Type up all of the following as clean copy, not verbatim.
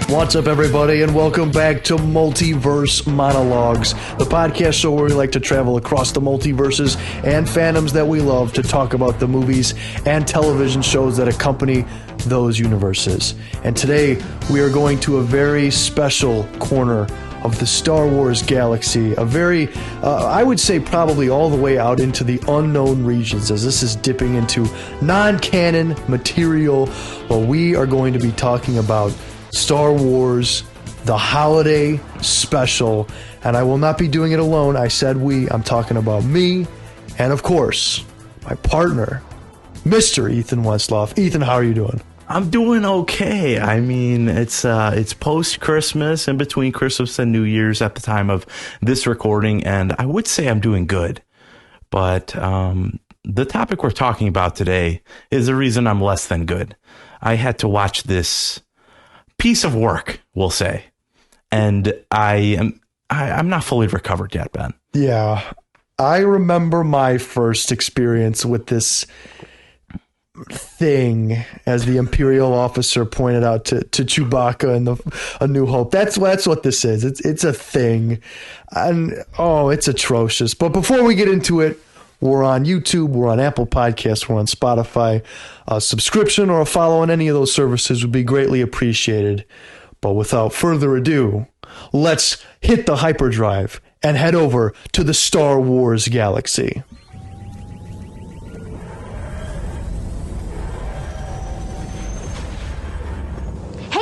What's up, everybody, and welcome back to Multiverse Monologues, the podcast show where we like to travel across the multiverses and fandoms that we love to talk about the movies and television shows that accompany those universes. And today, we are going to a very special corner of the Star Wars galaxy, a very, I would say probably all the way out into the unknown regions, as this is dipping into non-canon material. Well, we are going to be talking about Star Wars, the holiday special, and I will not be doing it alone. I said we. I'm talking about me, and of course, my partner, Mr. Ethan Westloff. Ethan, how are you doing? I'm doing okay. I mean, it's post-Christmas, in between Christmas and New Year's at the time of this recording, and I would say I'm doing good. But the topic we're talking about today is the reason I'm less than good. I had to watch this piece of work, we'll say, and I'm not fully recovered yet, Ben. Yeah, I remember my first experience with this thing, as the Imperial officer pointed out to Chewbacca in A New Hope. That's what this is. It's a thing, and it's atrocious. But before we get into it, we're on YouTube, we're on Apple Podcasts, we're on Spotify. A subscription or a follow on any of those services would be greatly appreciated. But without further ado, let's hit the hyperdrive and head over to the Star Wars galaxy.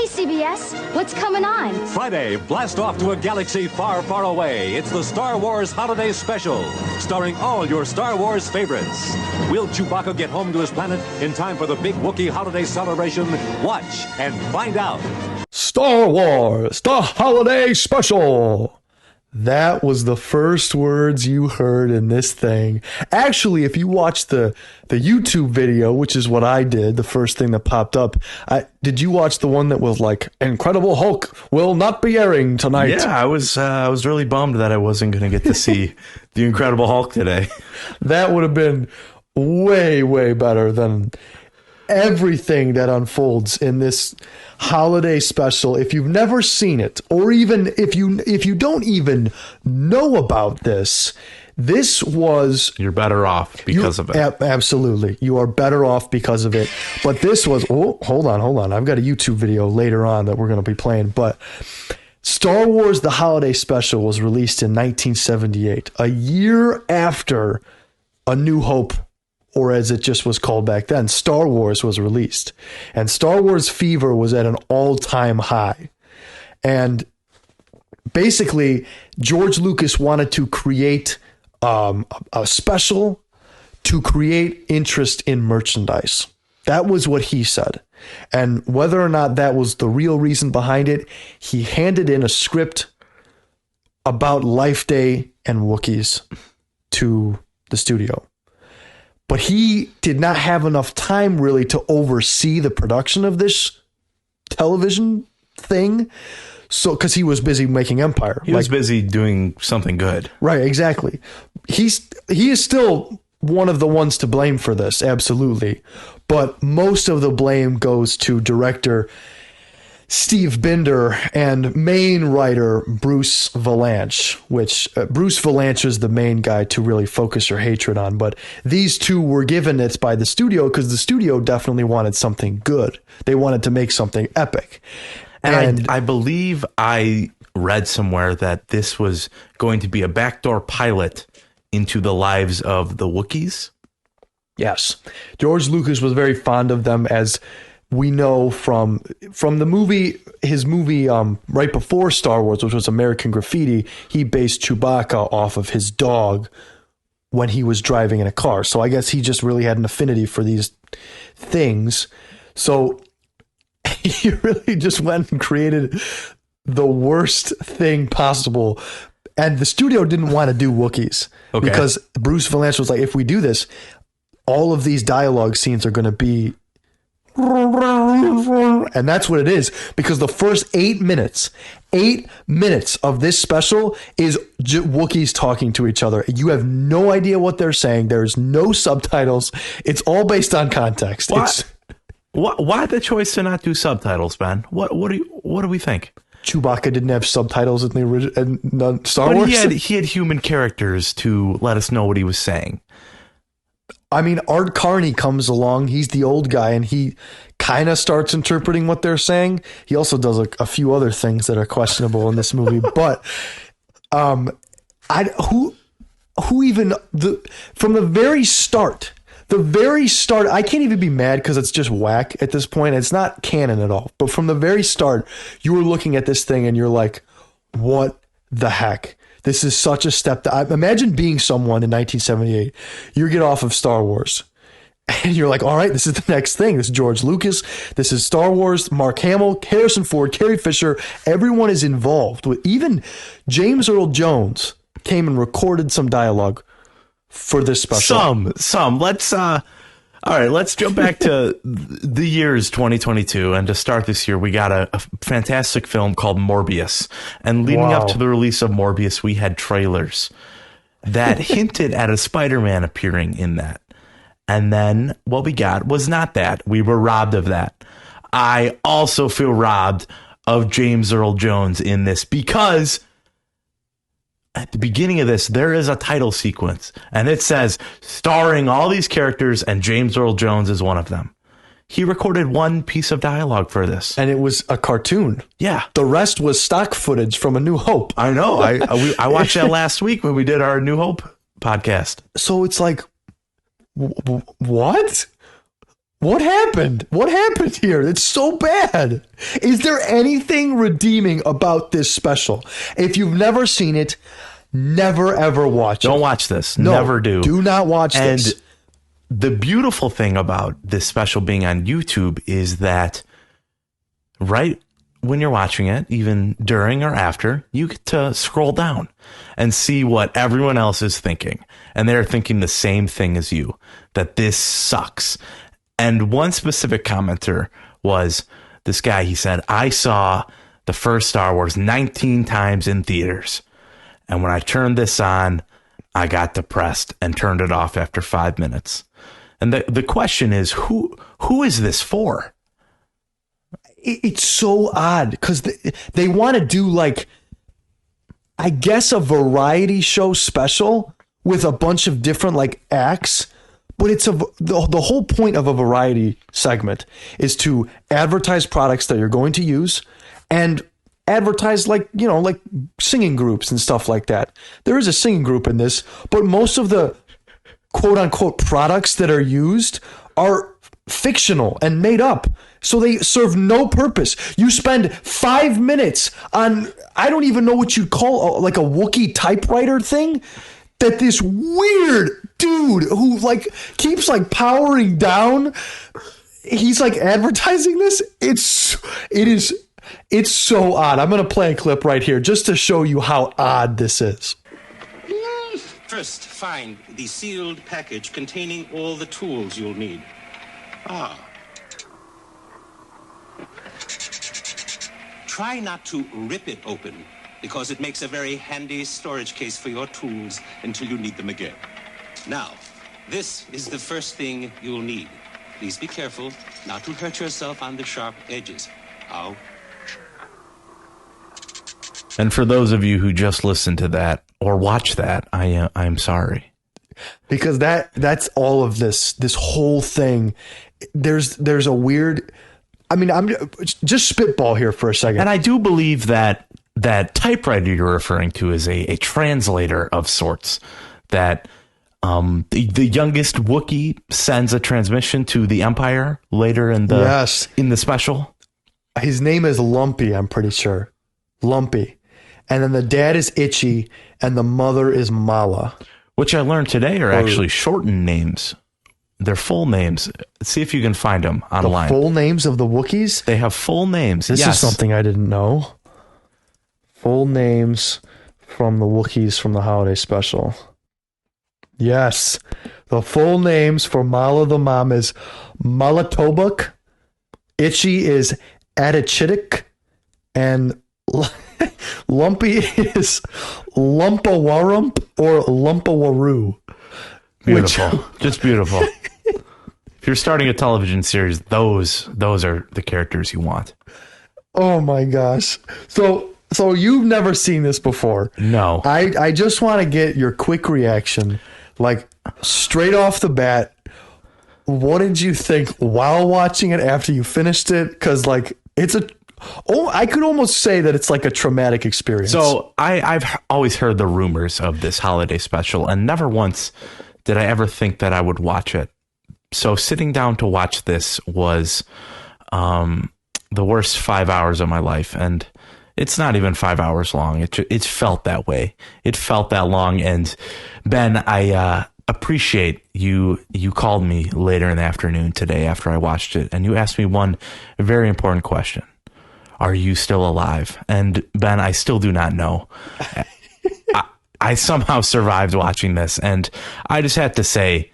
CBS, what's coming on? Friday, blast off to a galaxy far, far away. It's the Star Wars Holiday Special, starring all your Star Wars favorites. Will Chewbacca get home to his planet in time for the big Wookiee holiday celebration? Watch and find out. Star Wars, the Holiday Special. That was the first words you heard in this thing. Actually, if you watch the YouTube video, which is what I did, the first thing that popped up, did you watch the one that was like, Incredible Hulk will not be airing tonight? Yeah, I was really bummed that I wasn't going to get to see the Incredible Hulk today. That would have been way, way better than everything that unfolds in this holiday special. If you've never seen it, or even if you don't even know about this was... You're better off because of it. Absolutely. You are better off because of it. But this was... Oh, hold on. I've got a YouTube video later on that we're going to be playing. But Star Wars The Holiday Special was released in 1978, a year after A New Hope, or as it just was called back then, Star Wars was released. And Star Wars fever was at an all-time high. And basically, George Lucas wanted to create a special to create interest in merchandise. That was what he said. And whether or not that was the real reason behind it, he handed in a script about Life Day and Wookiees to the studio. But he did not have enough time really to oversee the production of this television thing. So, because he was busy making Empire. He was busy doing something good. Right, exactly. He is still one of the ones to blame for this, absolutely. But most of the blame goes to director Steve Binder and main writer Bruce Vilanch, which Bruce Vilanch is the main guy to really focus your hatred on. But these two were given it by the studio because the studio definitely wanted something good. They wanted to make something epic. And I believe I read somewhere that this was going to be a backdoor pilot into the lives of the Wookiees. Yes. George Lucas was very fond of them, as we know from the movie, his movie right before Star Wars, which was American Graffiti. He based Chewbacca off of his dog when he was driving in a car. So I guess he just really had an affinity for these things. So he really just went and created the worst thing possible. And the studio didn't want to do Wookiees because Bruce Vilanch was like, if we do this, all of these dialogue scenes are going to be... And that's what it is, because the first 8 minutes of this special is Wookiees talking to each other. You have no idea what they're saying. There's no subtitles. It's all based on context. Why the choice to not do subtitles, Ben? What do we think? Chewbacca didn't have subtitles in the original Star Wars. He had human characters to let us know what he was saying. I mean, Art Carney comes along. He's the old guy, and he kind of starts interpreting what they're saying. He also does a few other things that are questionable in this movie. But who even from the very start. I can't even be mad because it's just whack at this point. It's not canon at all. But from the very start, you were looking at this thing and you're like, what the heck? This is such a step. Imagine being someone in 1978. You get off of Star Wars and you're like, all right, this is the next thing. This is George Lucas. This is Star Wars. Mark Hamill, Harrison Ford, Carrie Fisher. Everyone is involved. Even James Earl Jones came and recorded some dialogue for this special. Some. Let's jump back to the years 2022. And to start this year, we got a fantastic film called Morbius. And leading up to the release of Morbius, we had trailers that hinted at a Spider-Man appearing in that. And then what we got was not that. We were robbed of that. I also feel robbed of James Earl Jones in this because at the beginning of this, there is a title sequence and it says starring all these characters and James Earl Jones is one of them. He recorded one piece of dialogue for this. And it was a cartoon. Yeah. The rest was stock footage from A New Hope. I know. I watched that last week when we did our New Hope podcast. So it's like, what? What happened? What happened here? It's so bad. Is there anything redeeming about this special? If you've never seen it, never ever watch it. Don't watch this. No, never do. Do not watch this. And the beautiful thing about this special being on YouTube is that right when you're watching it, even during or after, you get to scroll down and see what everyone else is thinking. And they're thinking the same thing as you, that this sucks. And one specific commenter was this guy. He said, I saw the first Star Wars 19 times in theaters. And when I turned this on, I got depressed and turned it off after 5 minutes. And the question is, who is this for? It's so odd because they want to do like, I guess, a variety show special with a bunch of different like acts. But it's the whole point of a variety segment is to advertise products that you're going to use and advertise like singing groups and stuff like that. There is a singing group in this, but most of the quote unquote products that are used are fictional and made up. So they serve no purpose. You spend 5 minutes on, I don't even know what you'd call like a Wookiee typewriter thing that this weird dude who like keeps like powering down, he's like advertising this. It's so odd. I'm going to play a clip right here just to show you how odd this is. First, find the sealed package containing all the tools you'll need. Try not to rip it open, because it makes a very handy storage case for your tools until you need them again. Now, this is the first thing you'll need. Please be careful not to hurt yourself on the sharp edges. Ow. And for those of you who just listened to that or watch that, I'm sorry. Because that's all of this whole thing. There's a weird, I mean, I'm just spitball here for a second. And I do believe that typewriter you're referring to is a translator of sorts, that the youngest Wookiee sends a transmission to the Empire later in the special. His name is Lumpy, I'm pretty sure. Lumpy. And then the dad is Itchy and the mother is Mala. Which I learned today are actually shortened names. They're full names. See if you can find them online. The full names of the Wookiees? They have full names. This is something I didn't know. Full names from the Wookiees from the holiday special. Yes. The full names for Mala the mom is Malatobuk, Itchy is Adichitik, and Lumpy is Lumpawarump or Lumpawaroo. Beautiful. Just beautiful. If you're starting a television series, those are the characters you want. Oh my gosh. So you've never seen this before. No. I just want to get your quick reaction, like straight off the bat. What did you think while watching it after you finished it? Because like I could almost say that it's like a traumatic experience. So I've always heard the rumors of this holiday special, and never once did I ever think that I would watch it. So sitting down to watch this was the worst 5 hours of my life, and it's not even 5 hours long. It felt that way. It felt that long. And Ben, I appreciate you called me later in the afternoon today after I watched it, and you asked me one very important question. Are you still alive? And Ben, I still do not know. I somehow survived watching this, and I just had to say,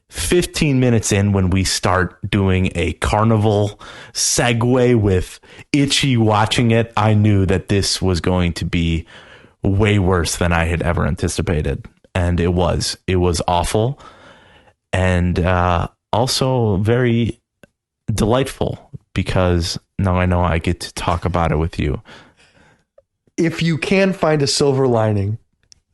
15 minutes in, when we start doing a carnival segue with Itchy watching it, I knew that this was going to be way worse than I had ever anticipated. And it was awful, and also very delightful, because now I know I get to talk about it with you. If you can find a silver lining,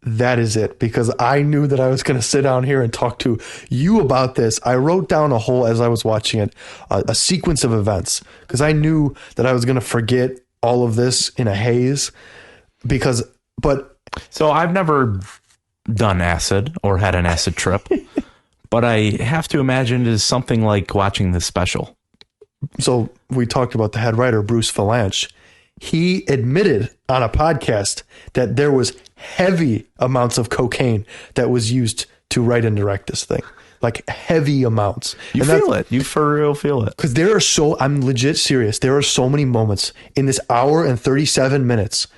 that is it, because I knew that I was going to sit down here and talk to you about this. I wrote down as I was watching it, a sequence of events, because I knew that I was going to forget all of this in a haze. So I've never done acid or had an acid trip, but I have to imagine it is something like watching this special. So we talked about the head writer, Bruce Valanche. He admitted on a podcast that there was heavy amounts of cocaine that was used to write and direct this thing. Like heavy amounts. You feel it. You for real feel it. Because I'm legit serious. There are so many moments in this hour and 37 minutes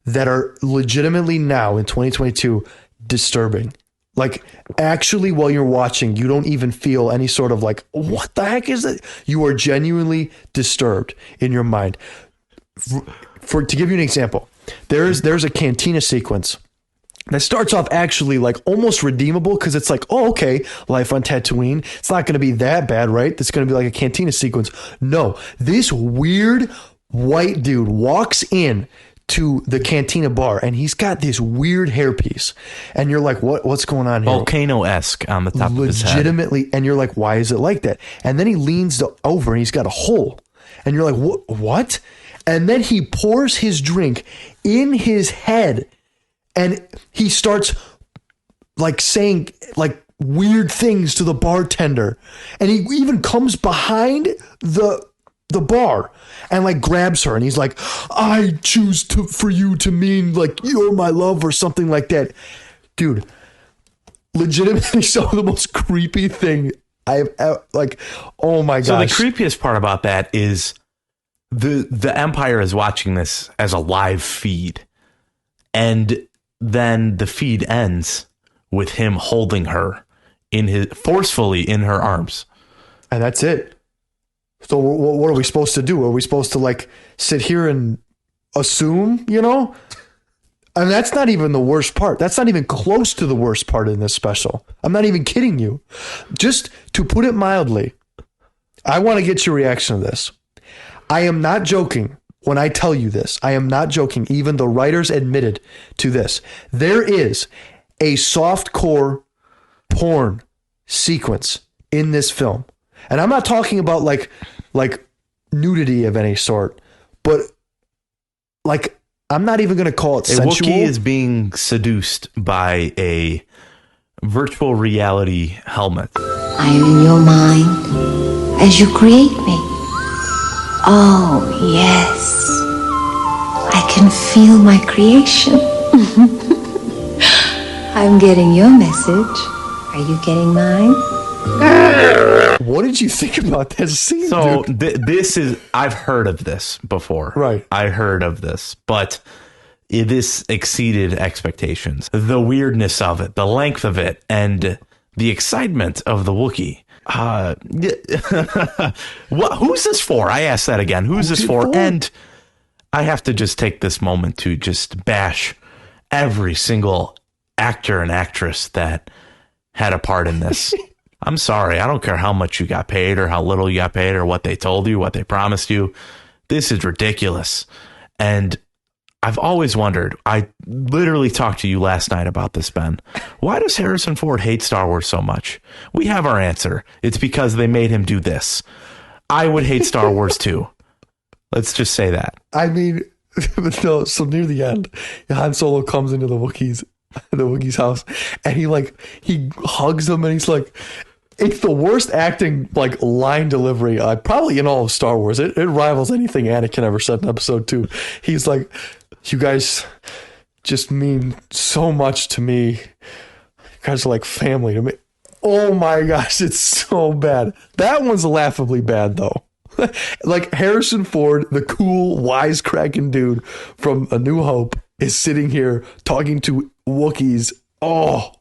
that are legitimately now in 2022 disturbing. Like actually while you're watching, you don't even feel any sort of like, what the heck is it? You are genuinely disturbed in your mind. To give you an example, there's a cantina sequence that starts off actually like almost redeemable, because it's like, oh, okay, life on Tatooine. It's not going to be that bad, right? It's going to be like a cantina sequence. No, this weird white dude walks in to the cantina bar, and he's got this weird hairpiece, and you're like, what's going on here? Volcano-esque on the top of his head. Legitimately, and you're like, why is it like that? And then he leans over, and he's got a hole, and you're like, what? And then he pours his drink in his head, and he starts like saying like weird things to the bartender, and he even comes behind the bar and like grabs her, and he's like, I choose for you to mean like you're my love or something like that. Dude, legitimately some of the most creepy thing I've ever, like, oh my gosh. So the creepiest part about that is the Empire is watching this as a live feed, and then the feed ends with him holding her forcefully in her arms, and that's it. So what are we supposed to do? Are we supposed to like sit here and assume, And that's not even the worst part. That's not even close to the worst part in this special. I'm not even kidding you. Just to put it mildly, I want to get your reaction to this. I am not joking when I tell you this. I am not joking. Even the writers admitted to this. There is a softcore porn sequence in this film. And I'm not talking about like nudity of any sort, but like, I'm not even going to call it sensual. A Wookiee is being seduced by a virtual reality helmet. I am in your mind as you create me. Oh, yes. I can feel my creation. I'm getting your message. Are you getting mine? What did you think about that scene? So this is, I've heard of this before. Right. I heard of this, but this exceeded expectations. The weirdness of it, the length of it, and the excitement of the Wookiee. Who's this for? I asked that again. Who's this for? And I have to just take this moment to just bash every single actor and actress that had a part in this. I'm sorry. I don't care how much you got paid or how little you got paid or what they told you, what they promised you. This is ridiculous. And I've always wondered, I literally talked to you last night about this, Ben. Why does Harrison Ford hate Star Wars so much? We have our answer. It's because they made him do this. I would hate Star Wars too. Let's just say that. I mean, no, so near the end, Han Solo comes into the Wookiee's house, and he hugs them, and he's like, it's the worst acting line delivery probably in all of Star Wars. It rivals anything Anakin ever said in Episode 2. He's like, you guys just mean so much to me. You guys are like family to me. Oh my gosh, it's so bad. That one's laughably bad though. Like Harrison Ford, the cool, wisecracking dude from A New Hope, is sitting here talking to Wookiees. Oh,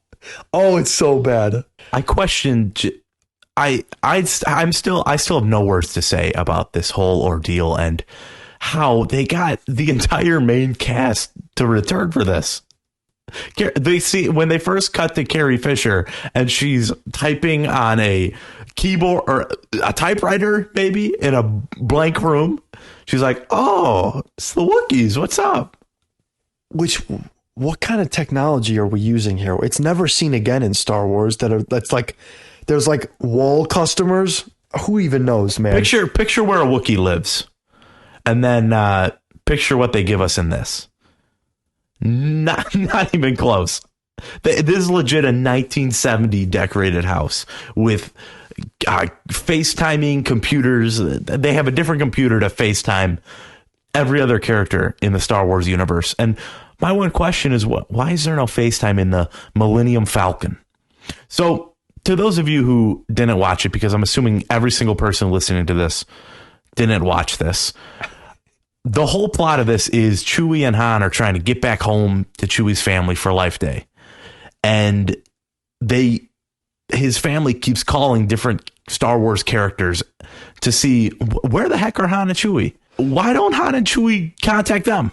it's so bad. I questioned. I still have no words to say about this whole ordeal and how they got the entire main cast to return for this. They see when they first cut to Carrie Fisher and she's typing on a keyboard or a typewriter, maybe in a blank room. She's like, "Oh, it's the Wookiees. What's up?" What kind of technology are we using here? It's never seen again in Star Wars. That's like, there's like wall customers. Who even knows, man? Picture where a Wookiee lives, and then picture what they give us in this. Not even close. This is legit a 1970 decorated house with FaceTiming computers. They have a different computer to FaceTime every other character in the Star Wars universe. And my one question is, why is there no FaceTime in the Millennium Falcon? So to those of you who didn't watch it, because I'm assuming every single person listening to this didn't watch this, the whole plot of this is Chewie and Han are trying to get back home to Chewie's family for Life Day. And his family keeps calling different Star Wars characters to see where the heck are Han and Chewie? Why don't Han and Chewie contact them?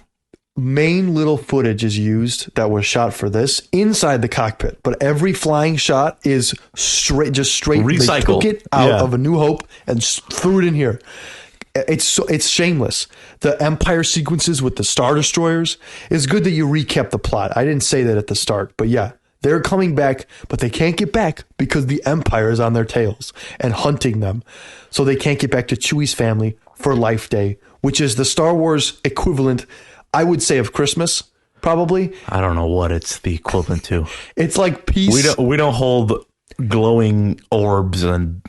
Main little footage is used that was shot for this inside the cockpit, but every flying shot is straight recycled. They took it out of A New Hope and threw it in here. It's shameless. The Empire sequences with the Star Destroyers, it's good that you recap the plot. I didn't say that at the start, but yeah, they're coming back, but they can't get back because the Empire is on their tails and hunting them. So they can't get back to Chewie's family for Life Day, which is the Star Wars equivalent, I would say, of Christmas, probably. I don't know what it's the equivalent to. It's like peace. We don't hold glowing orbs and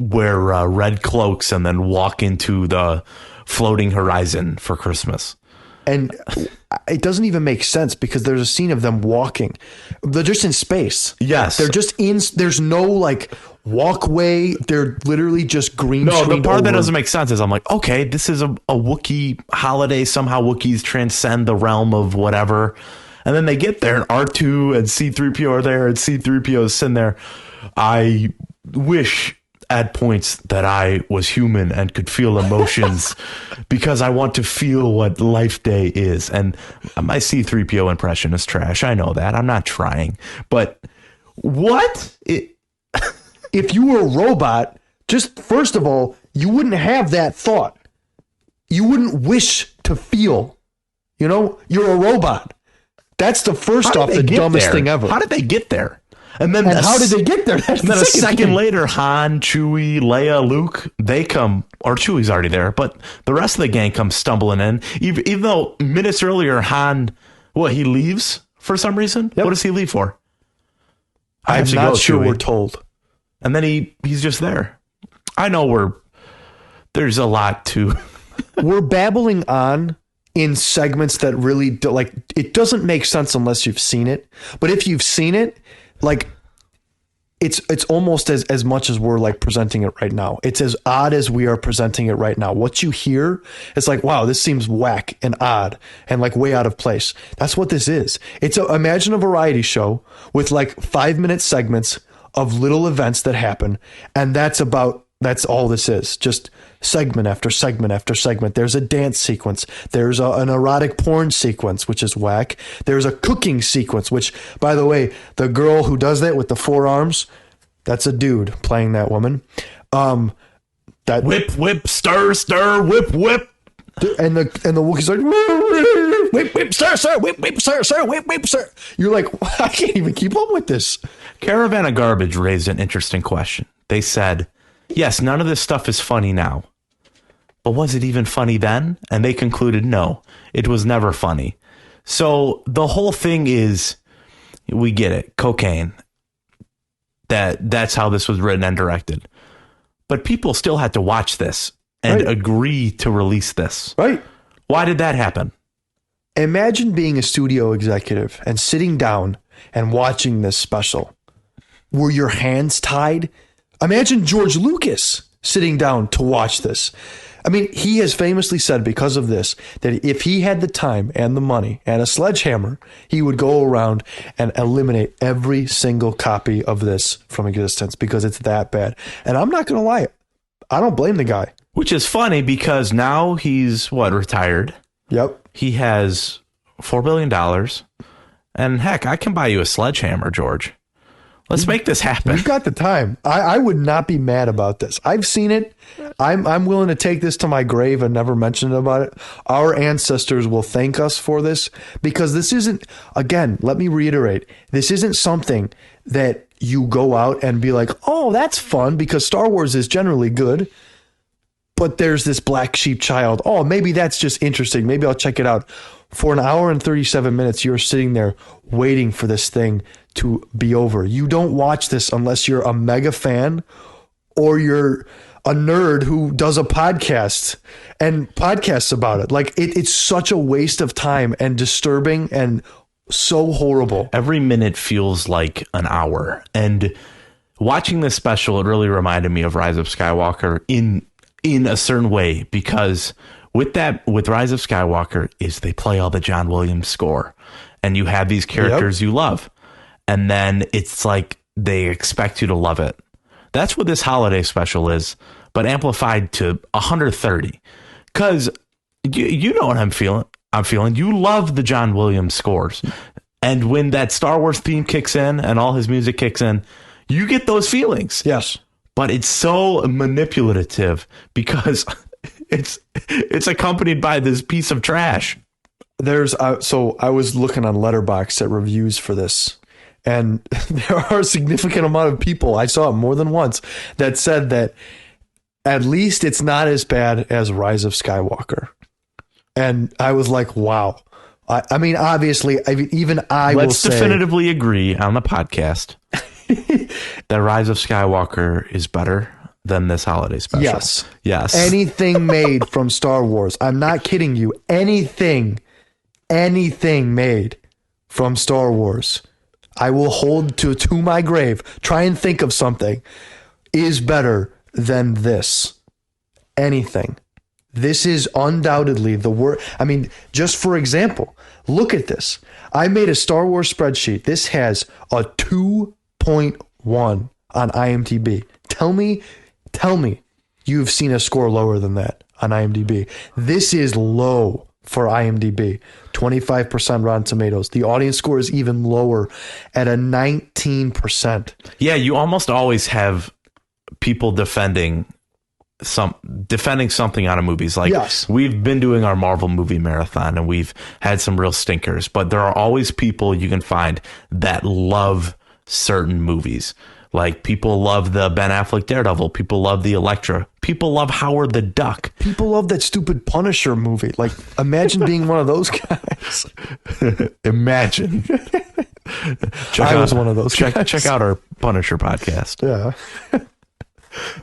wear red cloaks and then walk into the floating horizon for Christmas. And it doesn't even make sense because there's a scene of them walking. They're just in space. Yes. They're just there's no like walkway. They're literally just green screened. No, the part that doesn't make sense is I'm like, okay, this is a Wookiee holiday. Somehow Wookiees transcend the realm of whatever. And then they get there and R2 and C-3PO are there and C-3PO is sitting there. I wish at points that I was human and could feel emotions because I want to feel what Life Day is. And my C-3PO impression is trash. I know that. I'm not trying. But what? If you were a robot, just first of all, you wouldn't have that thought. You wouldn't wish to feel. You know, you're a robot. That's the first off the dumbest thing ever. How did they get there? And how did they get there? And then a second later, Han, Chewie, Leia, Luke, they come, or Chewie's already there, but the rest of the gang comes stumbling in. Even though minutes earlier, Han, he leaves for some reason? Yep. What does he leave for? I'm not sure we're told. And then he's just there. I know there's a lot to... We're babbling on in segments that really, it doesn't make sense unless you've seen it. But if you've seen it, it's almost as much as we're like presenting it right now. It's as odd as we are presenting it right now. What you hear, it's like, wow, this seems whack and odd and like way out of place. That's what this is. Imagine a variety show with like 5-minute segments of little events that happen. And that's all this is. Just segment after segment after segment. There's a dance sequence. There's an erotic porn sequence, which is whack. There's a cooking sequence, which, by the way, the girl who does that with the 4 arms, That's a dude playing that woman. That whip, whip, stir, stir, whip, whip. And the Wookiee's like, whip, whip, sir, sir, whip, whip, sir, sir, whip, whip, sir. You're like, I can't even keep up with this. Caravan of Garbage raised an interesting question. They said, yes, none of this stuff is funny now. But was it even funny then? And they concluded, no, it was never funny. So the whole thing is, we get it, cocaine. That's how this was written and directed. But people still had to watch this and agree to release this. Right. Why did that happen? Imagine being a studio executive and sitting down and watching this special. Were your hands tied? Imagine George Lucas sitting down to watch this. I mean, he has famously said because of this, that if he had the time and the money and a sledgehammer, he would go around and eliminate every single copy of this from existence because it's that bad. And I'm not going to lie. I don't blame the guy. Which is funny because now he's, retired? Yep. He has $4 billion. And heck, I can buy you a sledgehammer, George. Let's make this happen. You've got the time. I would not be mad about this. I've seen it. I'm willing to take this to my grave and never mention about it. Our ancestors will thank us for this because this isn't, again, let me reiterate, this isn't something that you go out and be like, oh, that's fun because Star Wars is generally good. But there's this black sheep child. Oh, maybe that's just interesting. Maybe I'll check it out. For an hour and 37 minutes, you're sitting there waiting for this thing to be over. You don't watch this unless you're a mega fan or you're a nerd who does a podcast and podcasts about it. Like it's such a waste of time and disturbing and so horrible. Every minute feels like an hour. And watching this special, it really reminded me of Rise of Skywalker in a certain way, because with Rise of Skywalker is they play all the John Williams score and you have these characters you love. And then it's like they expect you to love it. That's what this holiday special is, but amplified to 130. Because you know what I'm feeling. You love the John Williams scores. And when that Star Wars theme kicks in and all his music kicks in, you get those feelings. Yes. But it's so manipulative because it's accompanied by this piece of trash. So I was looking on Letterboxd at reviews for this, and there are a significant amount of people, I saw it more than once, that said that at least it's not as bad as Rise of Skywalker. And I was like, wow. I mean, obviously, even I will say... Let's definitively agree on the podcast that Rise of Skywalker is better than this holiday special. Yes. Anything made from Star Wars. I'm not kidding you. Anything made from Star Wars, I will hold to my grave. Try and think of something is better than this. Anything. This is undoubtedly the worst. I mean, just for example, look at this. I made a Star Wars spreadsheet. This has a 2.1 on IMDb. Tell me you've seen a score lower than that on IMDb. This is low for IMDb. 25% Rotten Tomatoes. The audience score is even lower at a 19%. Yeah, you almost always have people defending something out of movies. Like, yes, we've been doing our Marvel movie marathon and we've had some real stinkers, but there are always people you can find that love certain movies. Like, people love the Ben Affleck Daredevil. People love the Elektra. People love Howard the Duck. People love that stupid Punisher movie. Like, imagine being one of those guys. Imagine. I was one of those guys. Check out our Punisher podcast. Yeah.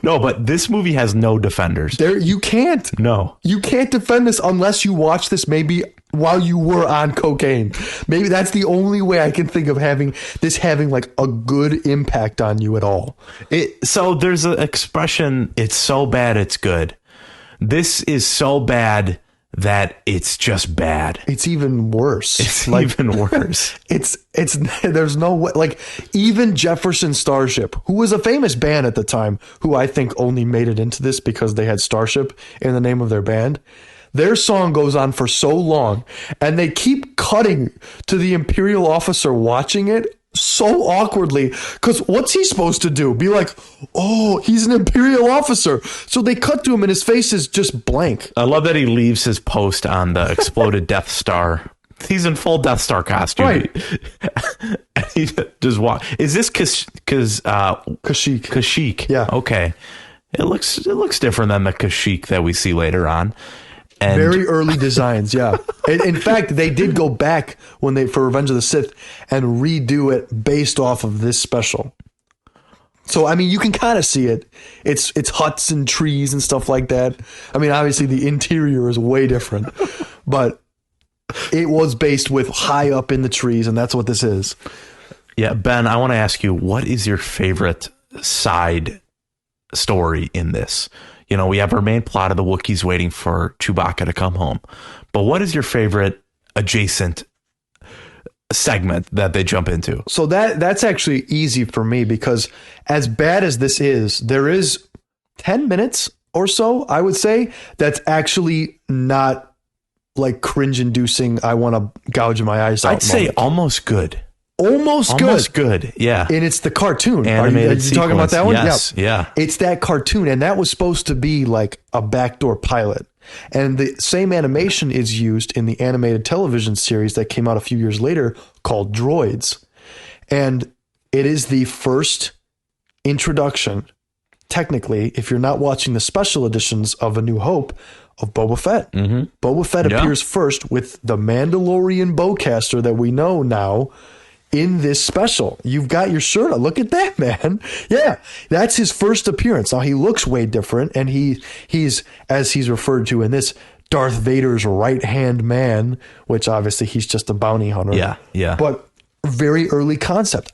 No, but this movie has no defenders. You can't. No. You can't defend this unless you watch this maybe while you were on cocaine. Maybe that's the only way I can think of having like a good impact on you at all. So there's an expression, it's so bad it's good. This is so bad that it's just bad. It's even worse. It's even worse. It's there's no way. Like, even Jefferson Starship, who was a famous band at the time, who I think only made it into this because they had Starship in the name of their band. Their song goes on for so long, and they keep cutting to the Imperial officer watching it so awkwardly, because what's he supposed to do? Be like, oh, he's an Imperial officer. So they cut to him and his face is just blank. I love that he leaves his post on the exploded Death Star. He's in full Death Star costume. Right. He just walk. Is this Kashyyyk? Kashyyyk. Yeah. Okay. It looks different than the Kashyyyk that we see later on. And very early designs, yeah. In fact, they did go back for Revenge of the Sith and redo it based off of this special. So I mean, you can kind of see it. It's huts and trees and stuff like that. I mean, obviously the interior is way different, but it was based with high up in the trees, and that's what this is. Yeah, Ben, I want to ask you, what is your favorite side story in this? You know, we have our main plot of the Wookiees waiting for Chewbacca to come home. But what is your favorite adjacent segment that they jump into? So that's actually easy for me, because as bad as this is, there is 10 minutes or so, I would say, that's actually not like cringe inducing. I want to gouge my eyes out. I'd say almost good. Almost good. Yeah. And it's the cartoon. Animated Are you talking about that one? Yes. Yeah. It's that cartoon. And that was supposed to be like a backdoor pilot. And the same animation is used in the animated television series that came out a few years later called Droids. And it is the first introduction, technically, if you're not watching the special editions of A New Hope, of Boba Fett. Mm-hmm. Boba Fett appears first with the Mandalorian bowcaster that we know now in this special. You've got your shirt on. Look at that, man. Yeah, that's his first appearance. Now, he looks way different, and he's, as he's referred to in this, Darth Vader's right-hand man, which obviously he's just a bounty hunter. Yeah, yeah. But very early concept.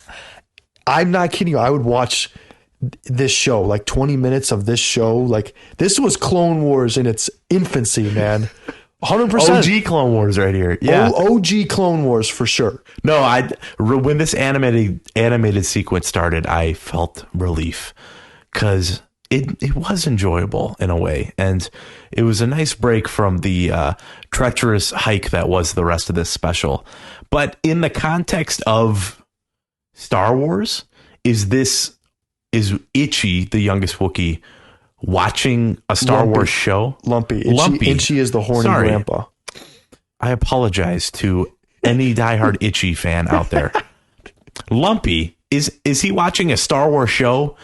I'm not kidding you. I would watch this show, like 20 minutes of this show. Like, this was Clone Wars in its infancy, man. 100%. OG Clone Wars right here. Yeah. OG Clone Wars for sure. No, when this animated sequence started, I felt relief, because it was enjoyable in a way, and it was a nice break from the treacherous hike that was the rest of this special. But in the context of Star Wars, is Itchy, the youngest Wookiee, watching a Star Wars show? Lumpy. Itchy is the horny grandpa. I apologize to any diehard Itchy fan out there. Lumpy, is he watching a Star Wars show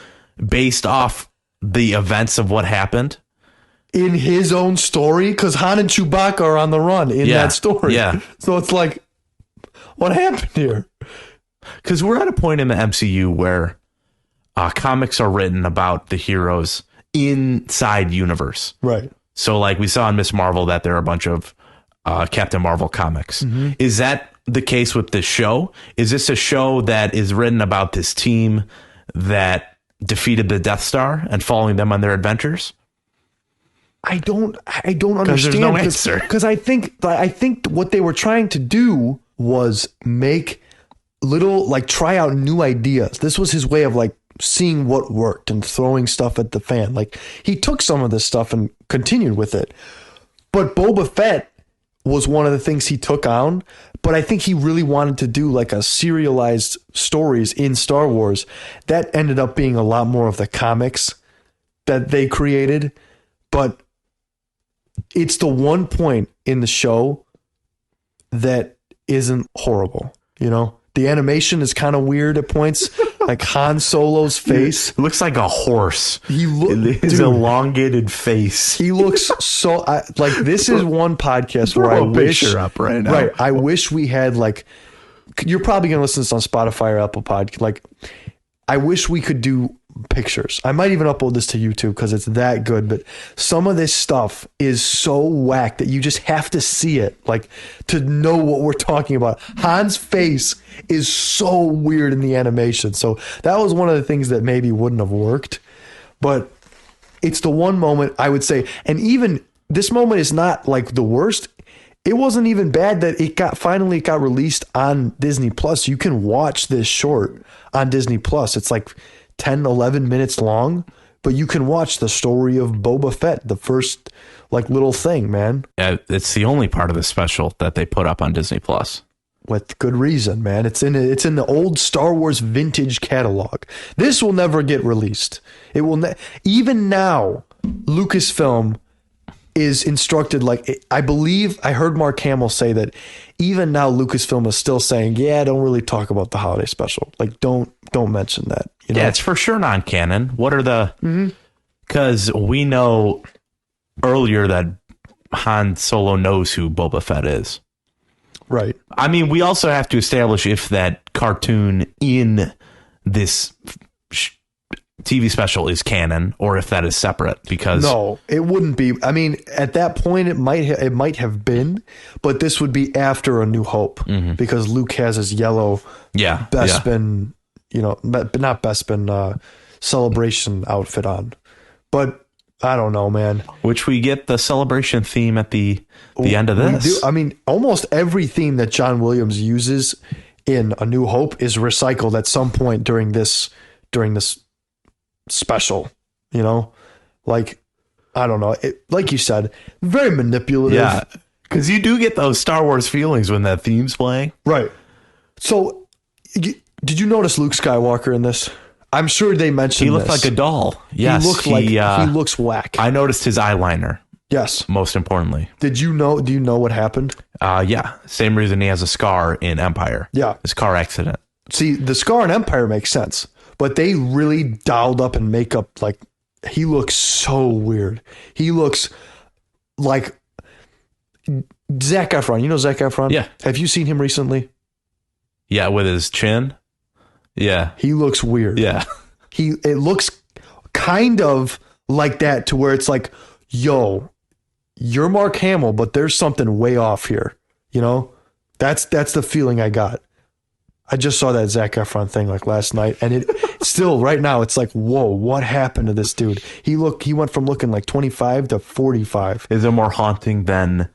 based off the events of what happened? In his own story? Because Han and Chewbacca are on the run in that story. Yeah. So it's like, what happened here? Because we're at a point in the MCU where comics are written about the heroes inside universe. Right. So like we saw in Miss Marvel that there are a bunch of Captain Marvel comics. Mm-hmm. Is that the case with this show? Is this a show that is written about this team that defeated the Death Star and following them on their adventures? I don't understand. There's no answer. Because I think what they were trying to do was make try out new ideas. This was his way of like seeing what worked and throwing stuff at the fan. Like, he took some of this stuff and continued with it. But Boba Fett was one of the things he took on. But I think he really wanted to do like a serialized stories in Star Wars. That ended up being a lot more of the comics that they created. But it's the one point in the show that isn't horrible, you know? The animation is kind of weird at points, like Han Solo's face. It looks like a horse. His elongated face. He looks so like, this is one podcast where I wish up right now. Right, I wish we had like. You're probably gonna listen to this on Spotify or Apple Podcast. Like, I wish we could do pictures. I might even upload this to YouTube because it's that good. But some of this stuff is so whack that you just have to see it, like, to know what we're talking about. Han's face is so weird in the animation. So that was one of the things that maybe wouldn't have worked. But it's the one moment I would say, and even this moment is not like the worst. It wasn't even bad that it finally got released on Disney Plus. You can watch this short on Disney Plus. It's like 10, 11 minutes long, but you can watch the story of Boba Fett, the first like little thing, man. Yeah, it's the only part of the special that they put up on Disney Plus. with good reason, man. It's in the old Star Wars vintage catalog. This will never get released. It will even now. Lucasfilm is instructed, like, I believe I heard Mark Hamill say that even now Lucasfilm is still saying, yeah, don't really talk about the holiday special. Like, don't mention that. You know? Yeah, it's for sure non-canon. What are the... Because we know earlier that Han Solo knows who Boba Fett is. Right. I mean, we also have to establish if that cartoon in this TV special is canon or if that is separate, because no, it wouldn't be. I mean, at that point it might have been, but this would be after A New Hope because Luke has his yellow Bespin, but not Bespin celebration outfit on. But I don't know, man. Which we get the celebration theme at the end of this. We do. I mean, almost every theme that John Williams uses in A New Hope is recycled at some point during this special, like, I don't know. Like you said, very manipulative. Yeah, because you do get those Star Wars feelings when that theme's playing. Right. So, did you notice Luke Skywalker in this? I'm sure they mentioned he looked like a doll. Yes, he looks whack. I noticed his eyeliner. Yes. Most importantly. Do you know what happened? Yeah. Same reason he has a scar in Empire. Yeah. His car accident. See, the scar in Empire makes sense, but they really dialed up in makeup. Like, he looks so weird. He looks like Zac Efron. You know Zac Efron? Yeah. Have you seen him recently? Yeah, with his chin. Yeah. He looks weird. Yeah. It looks kind of like that, to where it's like, yo, you're Mark Hamill, but there's something way off here. That's the feeling I got. I just saw that Zac Efron thing like last night, and it still right now it's like, whoa, what happened to this dude? He went from looking like 25 to 45. Is it more haunting than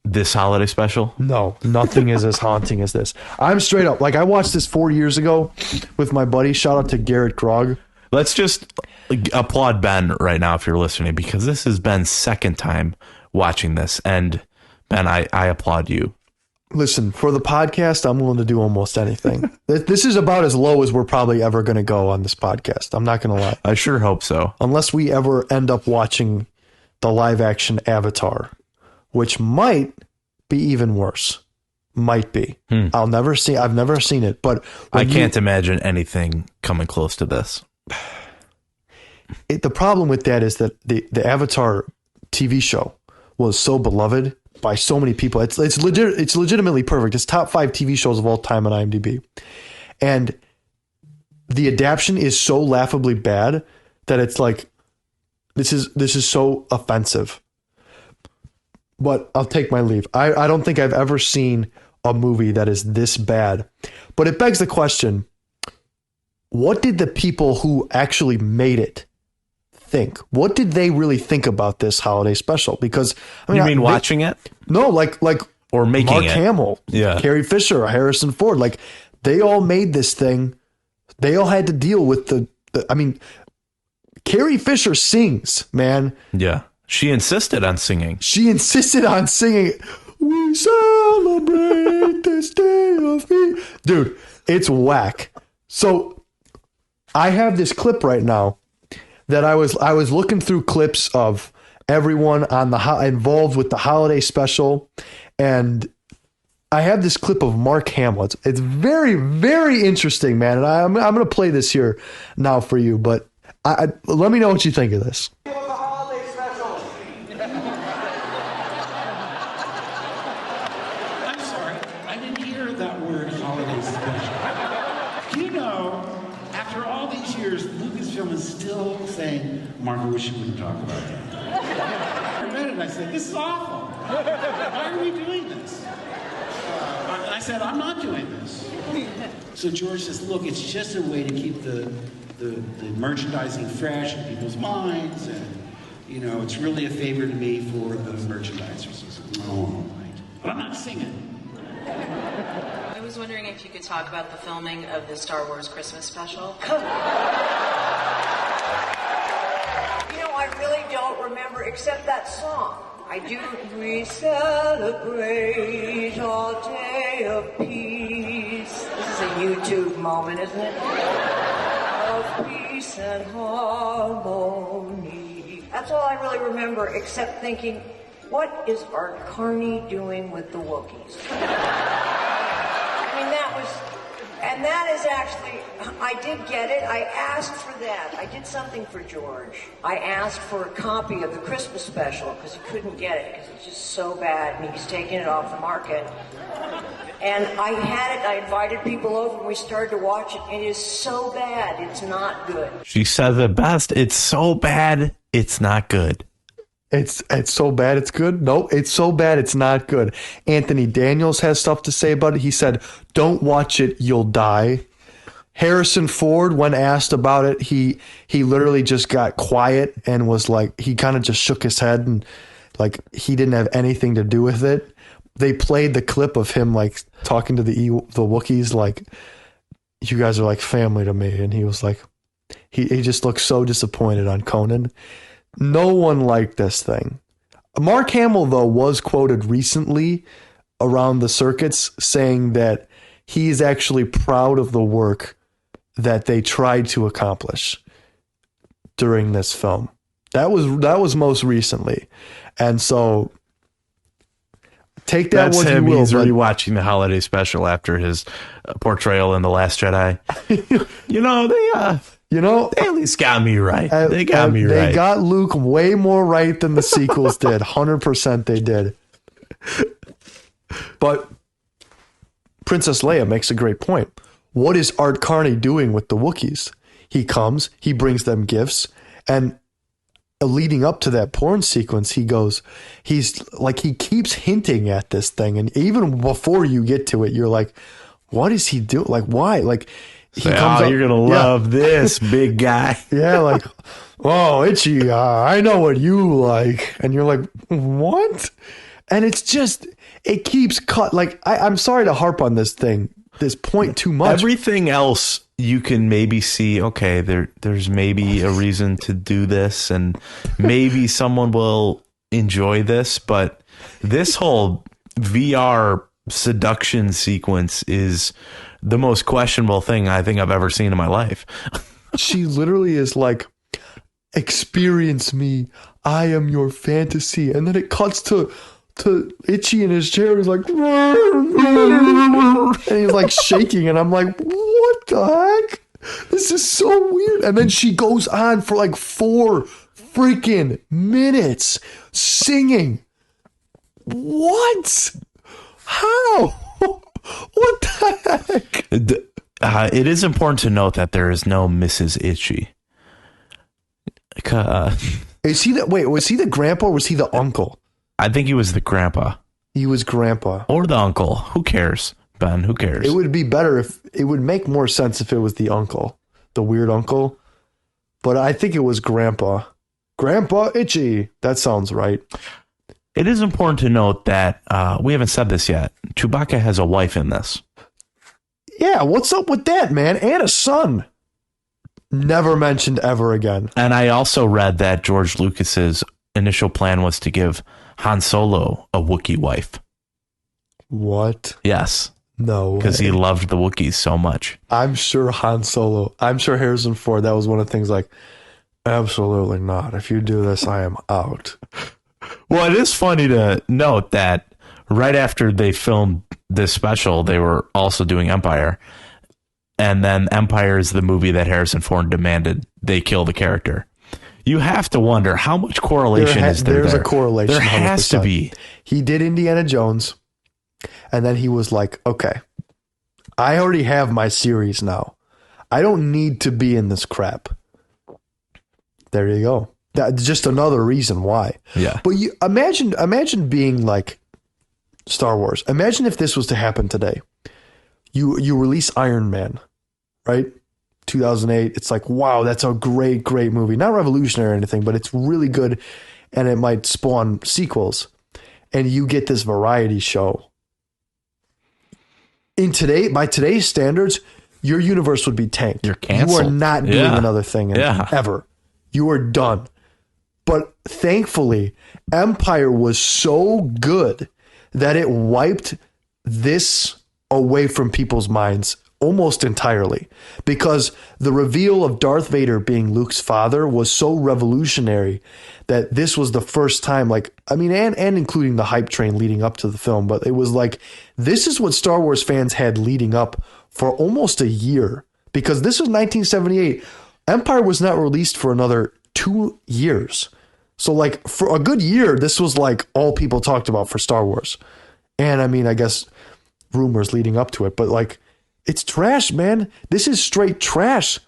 this holiday special? No, nothing is as haunting as this. I'm straight up, like, I watched this 4 years ago with my buddy. Shout out to Garrett Grog. Let's just applaud Ben right now if you're listening, because this is Ben's second time watching this, and Ben, I applaud you. Listen, for the podcast, I'm willing to do almost anything. This is about as low as we're probably ever going to go on this podcast. I'm not going to lie. I sure hope so. Unless we ever end up watching the live action Avatar, which might be even worse. Might be. I've never seen it, but I can't imagine anything coming close to this. The problem with that is that the Avatar TV show was so beloved by so many people. It's legitimately perfect. It's top 5 TV shows of all time on IMDb. And the adaptation is so laughably bad that it's like, this is so offensive. But I'll take my leave. I don't think I've ever seen a movie that is this bad. But it begs the question, what did the people who actually made it think? What did they really think about this holiday special? Because you mean watching it? No, like or making Mark it. Hamill, Carrie Fisher, Harrison Ford, like, they all made this thing. They all had to deal with the I mean, Carrie Fisher sings, man. Yeah. She insisted on singing. We celebrate this day of me. Dude, it's whack. So I have this clip right now that I was looking through clips of everyone on involved with the holiday special, and I have this clip of Mark Hamill. It's very, very interesting, man. And I'm going to play this here now for you, but let me know what you think of this. I'm sorry, I didn't hear that word, holiday special. Do you know, after all these years, Lucasfilm is still saying, Mark, I wish you wouldn't talk about that. I read it and I said, this is awful. Why are we doing this? I said, I'm not doing this. So George says, look, it's just a way to keep the merchandising fresh in people's minds, and it's really a favor to me for the merchandisers. Oh, right. But I'm not singing. I was wondering if you could talk about the filming of the Star Wars Christmas special. I really don't remember except that song. I do. We celebrate our day of peace. This is a YouTube moment, isn't it? Of peace and harmony. That's all I really remember, except thinking, what is Art Carney doing with the Wookiees? I mean, and that is actually, I did get it. I asked for that. I did something for George. I asked for a copy of the Christmas special because he couldn't get it because it's just so bad and he's taking it off the market. And I had it. I invited people over and we started to watch it. It is so bad. It's not good. She said the best. It's so bad. It's not good. It's so bad it's good? No, it's so bad it's not good. Anthony Daniels has stuff to say about it. He said, don't watch it, you'll die. Harrison Ford, when asked about it, he literally just got quiet and was like, he kind of just shook his head and like he didn't have anything to do with it. They played the clip of him like talking to the Wookiees like, you guys are like family to me. And he was like, he just looked so disappointed on Conan. No one liked this thing. Mark Hamill, though, was quoted recently around the circuits saying that he's actually proud of the work that they tried to accomplish during this film. That was most recently. And so take that That's what him. you will. He's rewatching the holiday special after his portrayal in The Last Jedi. They at least got me right. They got me right. They got Luke way more right than the sequels did. 100% they did. But Princess Leia makes a great point. What is Art Carney doing with the Wookiees? He comes, he brings them gifts, and leading up to that porn sequence, he keeps hinting at this thing. And even before you get to it, you're like, what is he doing? Like, why? Like, he comes up, you're going to love this big guy. Yeah, like, oh, Itchy, I know what you like. And you're like, what? And it's just, it keeps cut. Like, I'm sorry to harp on this point too much. Everything else you can maybe see, okay, there's maybe a reason to do this and maybe someone will enjoy this. But this whole VR seduction sequence is the most questionable thing I think I've ever seen in my life. She literally is like, experience me. I am your fantasy. And then it cuts to Itchy in his chair. He's like, and he's like shaking. And I'm like, what the heck? This is so weird. And then she goes on for like 4 freaking minutes singing. What? How? What the heck? It is important to note that there is no Mrs. Itchy. Was he the grandpa or was he the uncle? I think he was the grandpa. He was grandpa. Or the uncle. Who cares, Ben? Who cares? It would be better it would make more sense if it was the uncle, the weird uncle. But I think it was grandpa. Grandpa Itchy. That sounds right. It is important to note that we haven't said this yet. Chewbacca has a wife in this. Yeah, what's up with that, man? And a son. Never mentioned ever again. And I also read that George Lucas's initial plan was to give Han Solo a Wookiee wife. What? Yes. No, because he loved the Wookiees so much. I'm sure Harrison Ford, that was one of the things like, absolutely not. If you do this, I am out. Well, it is funny to note that right after they filmed this special, they were also doing Empire. And then Empire is the movie that Harrison Ford demanded they kill the character. You have to wonder how much correlation is there. There's a correlation. There has 100%. to be. He did Indiana Jones, and then he was like, okay, I already have my series now. I don't need to be in this crap. There you go. That's just another reason why. Yeah. But you imagine being like Star Wars. Imagine if this was to happen today. You release Iron Man, right? 2008. It's like, wow, that's a great movie. Not revolutionary or anything, but it's really good, and it might spawn sequels. And you get this variety show. By today's standards, your universe would be tanked. You're canceled. You are not doing another thing ever. You are done. But thankfully, Empire was so good that it wiped this away from people's minds almost entirely, because the reveal of Darth Vader being Luke's father was so revolutionary that this was the first time, like, I mean, and including the hype train leading up to the film, but it was like, this is what Star Wars fans had leading up for almost a year, because this was 1978. Empire was not released for another 2 years. So like for a good year, this was like all people talked about for Star Wars. And I mean, I guess rumors leading up to it, but like, it's trash, man. This is straight trash.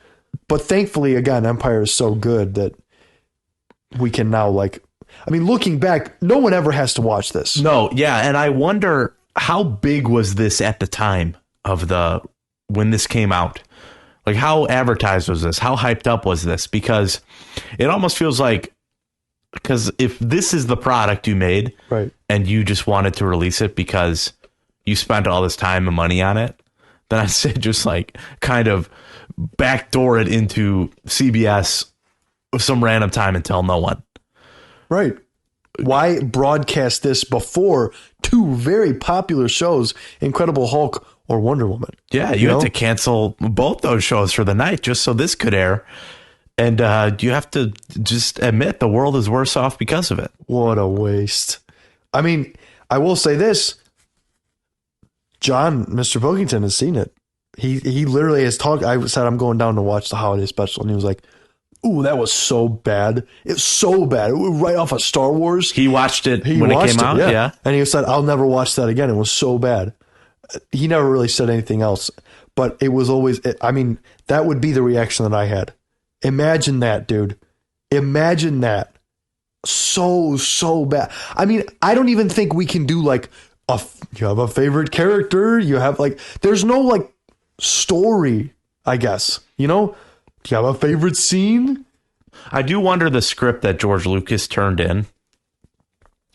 But thankfully, again, Empire is so good that we can now, like, I mean, looking back, no one ever has to watch this. No, yeah. And I wonder, how big was this at the time of when this came out? Like, how advertised was this? How hyped up was this? Because it almost feels like, because if this is the product you made, right, and you just wanted to release it because you spent all this time and money on it, then I'd say just like kind of backdoor it into CBS some random time and tell no one. Right. Why broadcast this before two very popular shows, Incredible Hulk or Wonder Woman? Yeah, you had to cancel both those shows for the night just so this could air. And you have to just admit the world is worse off because of it. What a waste. I mean, I will say this. John, Mr. Pilkington, has seen it. He literally has talked. I said, I'm going down to watch the holiday special. And he was like, ooh, that was so bad. It's so bad. It was right off of Star Wars. He watched it when it came out. Yeah. And he said, I'll never watch that again. It was so bad. He never really said anything else. But it was always, I mean, that would be the reaction that I had. Imagine that, dude. Imagine that. So bad. I mean, I don't even think we can do like, you have a favorite character. You have like, there's no like story, I guess. You know, do you have a favorite scene? I do wonder the script that George Lucas turned in.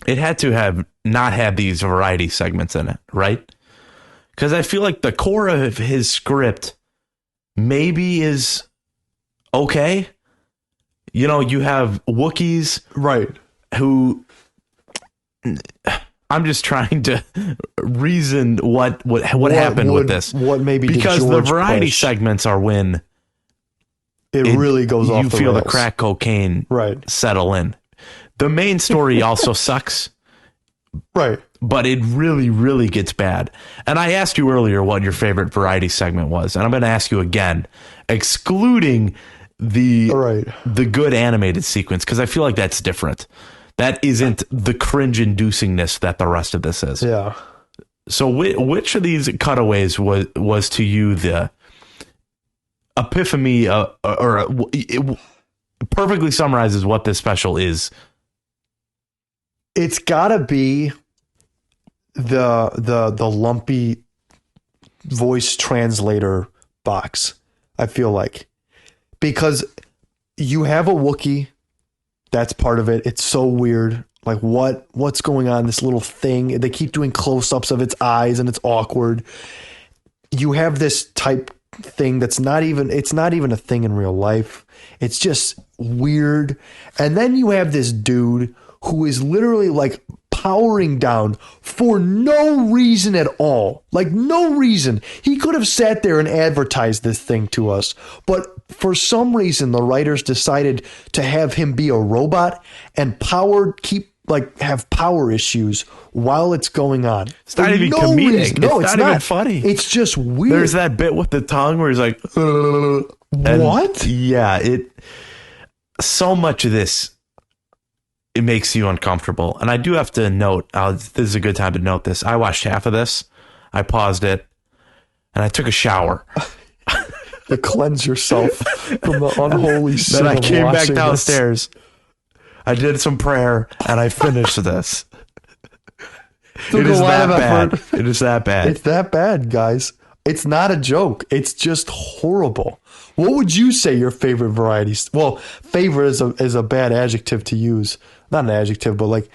It had to have not had these variety segments in it, right? Because I feel like the core of his script maybe is okay. You know, you have Wookiees, right? Who I'm just trying to reason what happened with this. What maybe because did the George variety push? Segments are when it really goes off. You the feel rails. the crack cocaine right settle in. The main story also sucks, right? But it really gets bad. And I asked you earlier what your favorite variety segment was, and I'm going to ask you again, excluding the good animated sequence, because I feel like that's different. That isn't the cringe-inducingness that the rest of this is. Yeah. So which of these cutaways was to you the epiphany, it perfectly summarizes what this special is? It's gotta be the lumpy voice translator box, I feel like. Because you have a Wookiee. That's part of it. It's so weird. Like what's going on? This little thing. They keep doing close-ups of its eyes and it's awkward. You have this type thing that's not even a thing in real life. It's just weird. And then you have this dude who is literally like powering down for no reason at all. Like no reason. He could have sat there and advertised this thing to us, but for some reason the writers decided to have him be a robot and have power issues while it's going on. It's not even comedic. Reason. No, it's not even funny. It's just weird. There's that bit with the tongue where he's like, what? Yeah, so much of this, it makes you uncomfortable. And I do have to note, this is a good time to note this. I watched half of this. I paused it and I took a shower. To cleanse yourself from the unholy sin. Then I came back watching downstairs. I did some prayer and I finished this. It is that bad. It is that bad. It's that bad, guys. It's not a joke. It's just horrible. What would you say your favorite varieties? Well, favorite is a bad adjective to use. Not an adjective, but like,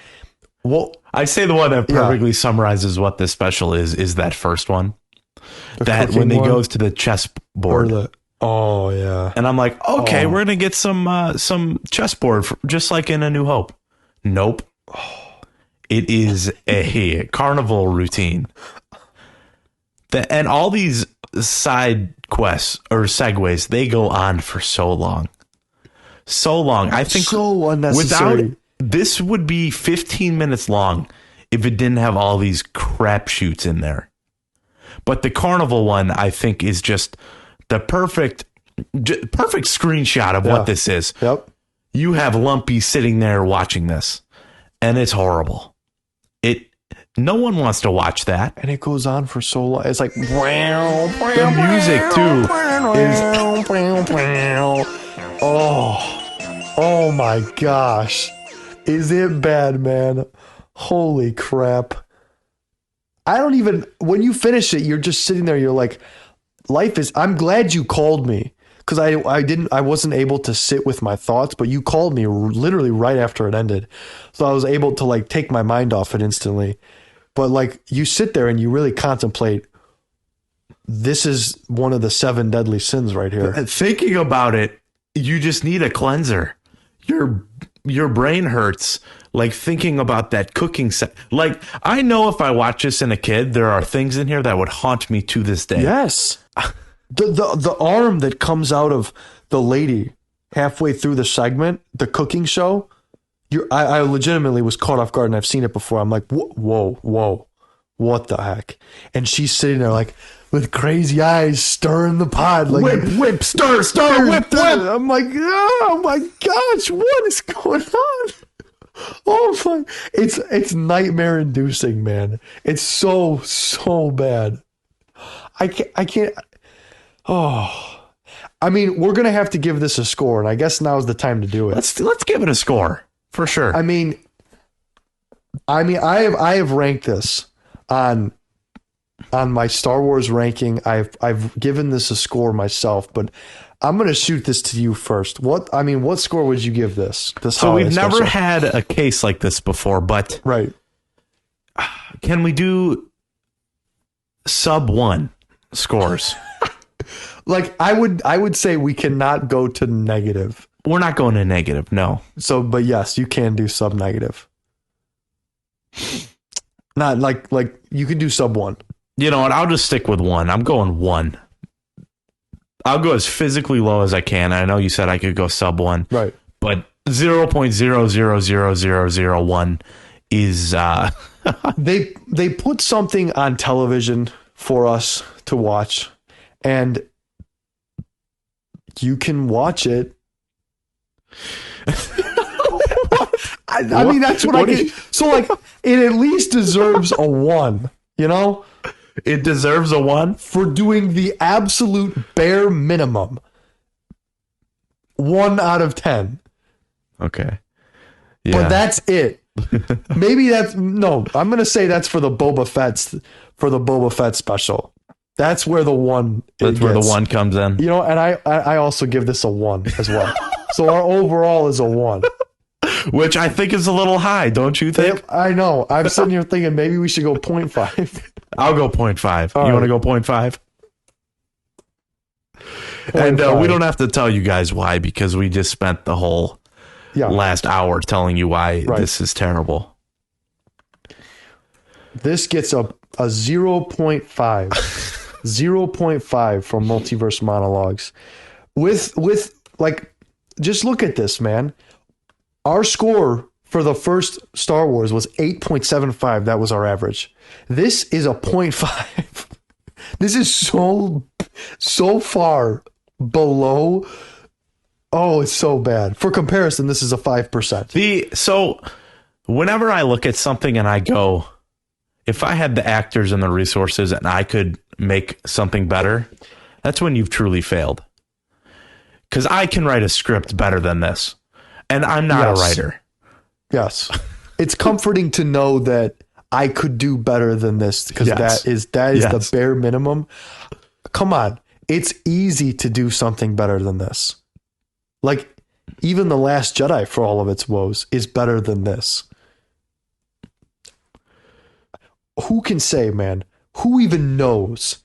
well, I say the one that perfectly summarizes what this special is that first one. The that when he one? goes to the chessboard. Oh yeah. And I'm like, okay, we're gonna get some chessboard just like in A New Hope. Nope. It is a carnival routine. And all these side quests or segues, they go on for so long. So long. I think so unnecessary. This would be 15 minutes long if it didn't have all these crapshoots in there. But the carnival one, I think, is just the perfect screenshot of what this is. Yep. You have Lumpy sitting there watching this, and it's horrible. No one wants to watch that. And it goes on for so long. It's like the music too is oh my gosh. Is it bad, man? Holy crap. When you finish it, you're just sitting there, you're like, I'm glad you called me. Because I wasn't able to sit with my thoughts, but you called me literally right after it ended. So I was able to like take my mind off it instantly. But like you sit there and you really contemplate, this is one of the 7 deadly sins right here. Thinking about it, you just need a cleanser. Your brain hurts like thinking about that cooking set. Like I know if I watch this in a kid, there are things in here that would haunt me to this day. Yes. The arm that comes out of the lady halfway through the segment, the cooking show, I legitimately was caught off guard, and I've seen it before. I'm like, whoa, what the heck? And she's sitting there like with crazy eyes, stirring the pot, like whip, stir, whip. I'm like, oh my gosh, what is going on? Oh my! It's nightmare inducing, man. It's so bad. I can't. Oh, I mean, we're gonna have to give this a score, and I guess now's the time to do it. Let's give it a score for sure. I mean, I have ranked this on my Star Wars ranking. I've given this a score myself, but I'm gonna shoot this to you first. What score would you give this? So we've never had a case like this before, but right? Can we do sub 1 scores? Like I would say we cannot go to negative. We're not going to negative, no. So, but yes, you can do sub negative. Not like you could do sub 1. You know what? I'll just stick with 1. I'm going 1. I'll go as physically low as I can. I know you said I could go sub 1. Right. But 0.000001 is they put something on television for us to watch, and you can watch it. I mean, that's what I get. So like it at least deserves a 1, you know? It deserves a 1 for doing the absolute bare minimum. 1 out of 10. Okay. Yeah. But that's it. Maybe I'm going to say that's for the Boba Fett special. That's where the 1 That's where the 1 comes in. You know, and I also give this a 1 as well. So our overall is a 1. Which I think is a little high, don't you think? I know. I'm sitting here thinking maybe we should go 0.5. I'll go 0.5. All you want right. to go 0.5? And we don't have to tell you guys why, because we just spent the whole last hour telling you why this is terrible. This gets a 0.5. 0.5 from Multiverse Monologues. With like, just look at this, man. Our score for the first Star Wars was 8.75. That was our average. This is a 0.5. This is so far below. Oh, it's so bad. For comparison, this is a 5%. So whenever I look at something and I go, if I had the actors and the resources and I could make something better, that's when you've truly failed. Because I can write a script better than this. And I'm not a writer. Yes. It's comforting to know that I could do better than this, because that is the bare minimum. Come on. It's easy to do something better than this. Like, even The Last Jedi, for all of its woes, is better than this. Who can say, man? Who even knows?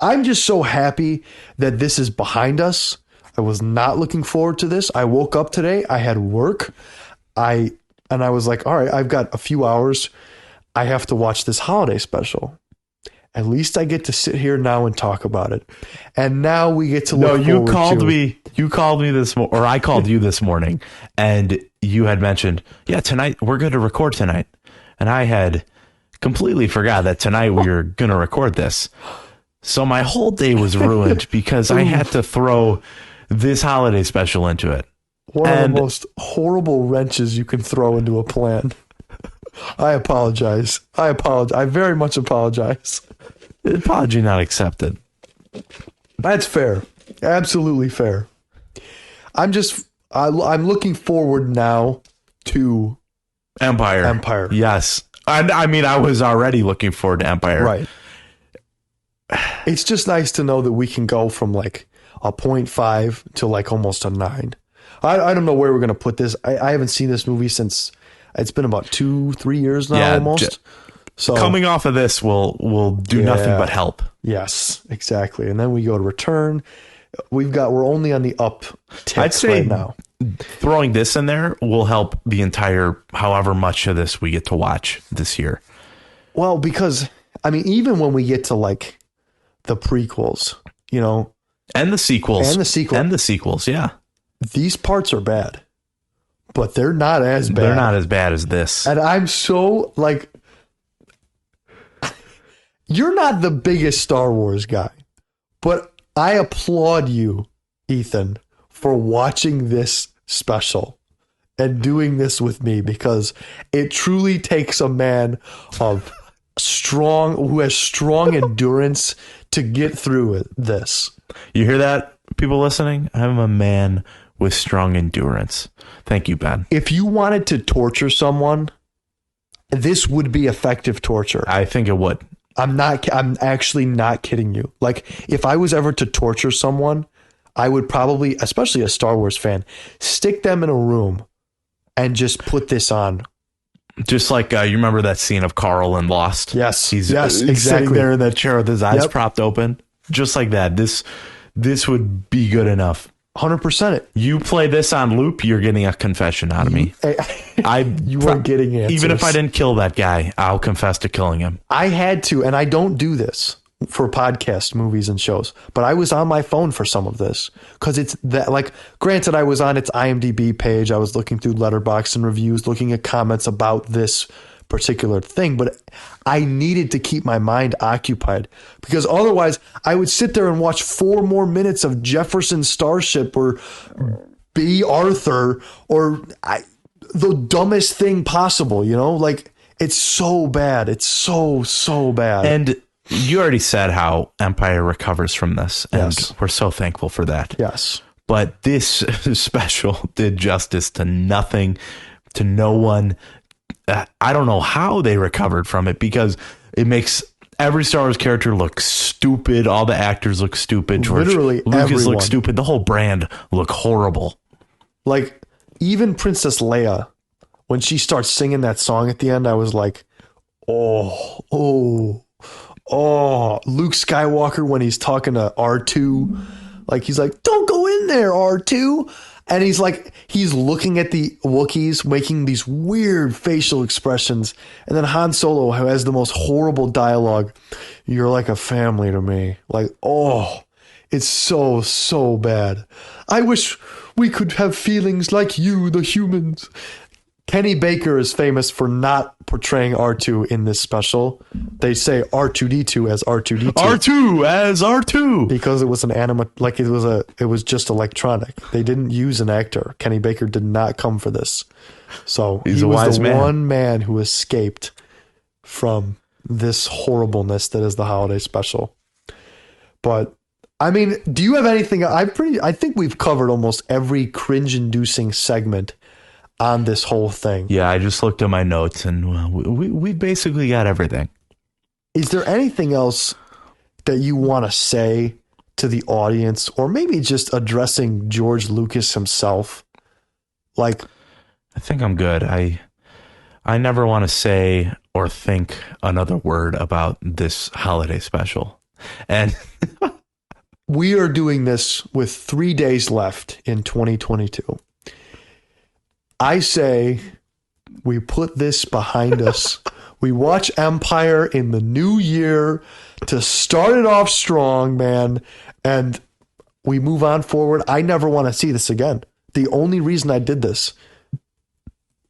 I'm just so happy that this is behind us. I was not looking forward to this. I woke up today. I had work. I was like, all right, I've got a few hours. I have to watch this holiday special. At least I get to sit here now and talk about it. And now we get to look you called me this or I called you this morning, and you had mentioned, yeah, tonight we're going to record tonight. And I had completely forgot that tonight we were going to record this. So my whole day was ruined because I had to throw this holiday special into it. One of the most horrible wrenches you can throw into a plan. I apologize. I very much apologize. Apology not accepted. That's fair. Absolutely fair. I'm looking forward now to Empire. Yes. And I mean, I was already looking forward to Empire. Right. It's just nice to know that we can go from like a 0.5 to like almost a 9. I don't know where we're going to put this. I haven't seen this movie since it's been about 2-3 years now, almost. So coming off of this will do nothing but help. Yes, exactly. And then we go to Return. We're only on the up tick I'd say right now. Throwing this in there will help the entire however much of this we get to watch this year. Well, because I mean, even when we get to like the prequels, you know, and the sequels, yeah, these parts are bad, but they're not as bad. They're not as bad as this. And I'm so like, you're not the biggest Star Wars guy, but I applaud you, Ethan, for watching this special and doing this with me, because it truly takes a man who has strong endurance to get through this. You hear that, people listening? I'm a man with strong endurance. Thank you, Ben. If you wanted to torture someone, this would be effective torture. I think it would. I'm actually not kidding you. Like, if I was ever to torture someone, I would probably, especially a Star Wars fan, stick them in a room and just put this on. Just like you remember that scene of Carl in Lost? Yes. He's exactly. sitting there in that chair with his eyes propped open. Just like that. This would be good enough. 100%. You play this on loop, you're getting a confession out of me. You weren't getting answers. Even if I didn't kill that guy, I'll confess to killing him. I had to, and I don't do this for podcast movies and shows, but I was on my phone for some of this because it's that, like, granted, I was on its IMDb page. I was looking through Letterboxd and reviews, looking at comments about this particular thing, but I needed to keep my mind occupied because otherwise I would sit there and watch 4 more minutes of Jefferson Starship or B. Arthur or the dumbest thing possible, you know, like it's so bad. It's so bad. And you already said how Empire recovers from this, and yes, we're so thankful for that. Yes. But this special did justice to nothing, to no one. I don't know how they recovered from it because it makes every Star Wars character look stupid. All the actors look stupid. Literally Lucas everyone looks stupid. The whole brand look horrible. Like even Princess Leia, when she starts singing that song at the end, I was like, oh. Luke Skywalker, when he's talking to R2, like he's like, don't go in there, R2. And he's like, he's looking at the Wookiees making these weird facial expressions. And then Han Solo, who has the most horrible dialogue, you're like a family to me. Like, oh, it's so bad. I wish we could have feelings like you, the humans. Kenny Baker is famous for not portraying R2 in this special. They say R2D2 as R2D2. R2 as R2 because it was an like it was just electronic. They didn't use an actor. Kenny Baker did not come for this. So he was the one man who escaped from this horribleness that is the holiday special. But I mean, do you have anything? I think we've covered almost every cringe-inducing segment on this whole thing. Yeah, I just looked at my notes and we basically got everything. Is there anything else that you want to say to the audience, or maybe just addressing George Lucas himself? Like, I think I'm good. I never want to say or think another word about this holiday special. And we are doing this with 3 days left in 2022. I say we put this behind us. We watch Empire in the new year to start it off strong, man. And we move on forward. I never want to see this again. The only reason I did this,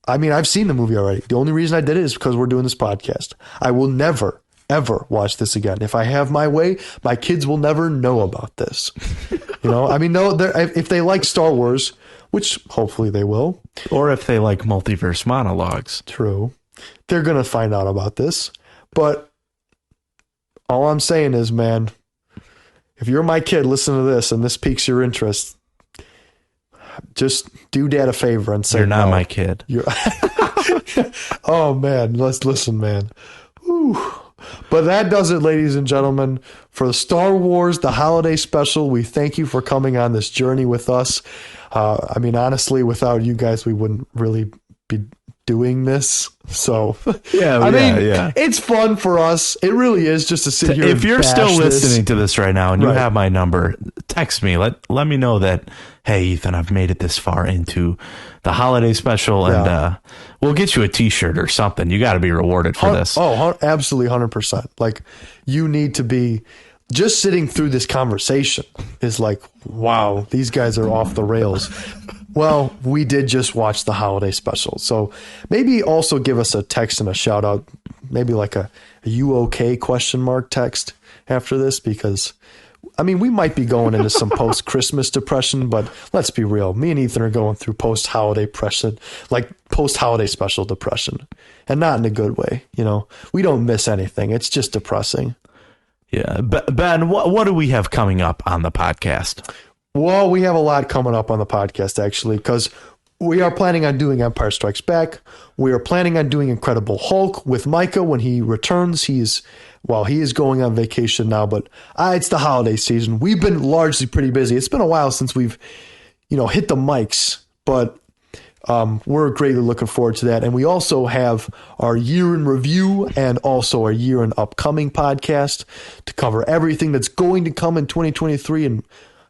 I mean, I've seen the movie already. The only reason I did it is because we're doing this podcast. I will never, ever watch this again. If I have my way, my kids will never know about this. You know, I mean, no, if they like Star Wars, which hopefully they will. Or if they like Multiverse Monologues. True. They're going to find out about this. But all I'm saying is, man, if you're my kid, listen to this and this piques your interest, just do Dad a favor and say, you're not no. my kid. Oh, man. Let's listen, man. Whew. But that does it, ladies and gentlemen, for the Star Wars, the holiday special. We thank you for coming on this journey with us. I mean, honestly, without you guys, we wouldn't really be doing this. So, I mean, it's fun for us. It really is just to sit here. If you're still listening to this right now and you Right. have my number, text me. Let me know that, hey, Ethan, I've made it this far into the holiday special, and we'll get you a T-shirt or something. You got to be rewarded for this. Oh, absolutely, 100%. Like, you need to be just sitting through this conversation is like, wow, these guys are off the rails. Well, we did just watch the holiday special. So maybe also give us a text and a shout out, maybe like a you okay ? Text after this, because I mean, we might be going into some post-Christmas depression, but let's be real. Me and Ethan are going through post-holiday depression, like post-holiday special depression, and not in a good way. You know, we don't miss anything. It's just depressing. Yeah. Ben, what do we have coming up on the podcast? Well, we have a lot coming up on the podcast, actually, because we are planning on doing Empire Strikes Back. We are planning on doing Incredible Hulk with Micah when he returns. He is going on vacation now, but it's the holiday season. We've been largely pretty busy. It's been a while since we've, hit the mics, but we're greatly looking forward to that. And we also have our year in review and also our year in upcoming podcast to cover everything that's going to come in 2023. And